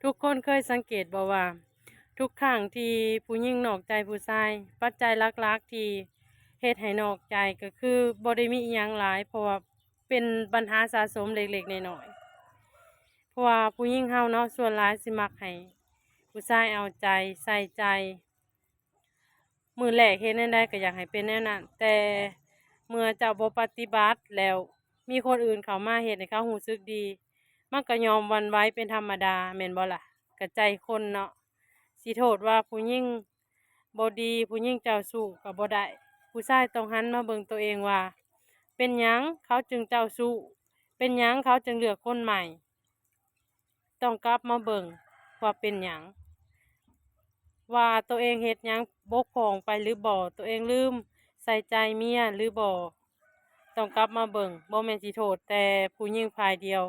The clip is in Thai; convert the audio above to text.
ทุกคนเคยสังเกตบ่ว่าทุกครั้งที่ผู้หญิงนอกใจผู้ชายปัจจัยหลักๆที่เฮ็ดให้นอกใจก็คือบ่ได้มีอิหยังหลายเพราะว่าเป็นปัญหาสะสมเล็กๆน้อยๆเพราะว่าผู้หญิงเฮาเนาะส่วนหลายสิมักให้ผู้ชายเอาใจใส่ใจมื้อแรกเฮ็ดแนวใดก็อยากให้เป็นแนวนั้นแต่เมื่อเจ้าบ่ปฏิบัติแล้วมีคนอื่นเข้ามาเฮ็ดให้เขารู้สึกดี มันก็ยอมหวั่นไหวเป็นธรรมดาแม่นบ่ล่ะกะใจคนเนาะสิโทษว่าผู้หญิงบ่ดีผู้หญิงเจ้าชู้ก็บ่ได้ผู้ชายต้องหันมาเบิ่งตัวเองว่าเป็นหยังเขาจึงเจ้าชู้เป็นหยังเขาจึงเลือกคนใหม่ต้องกลับมาเบิ่งว่าเป็นหยังว่าตัวเองเฮ็ดหยังบกพร่องไปหรือบ่ตัวเองลืมใส่ใจเมียหรือบ่ต้องกลับมาเบิ่งบ่แม่นสิโทษแต่ผู้หญิงฝ่ายเดียว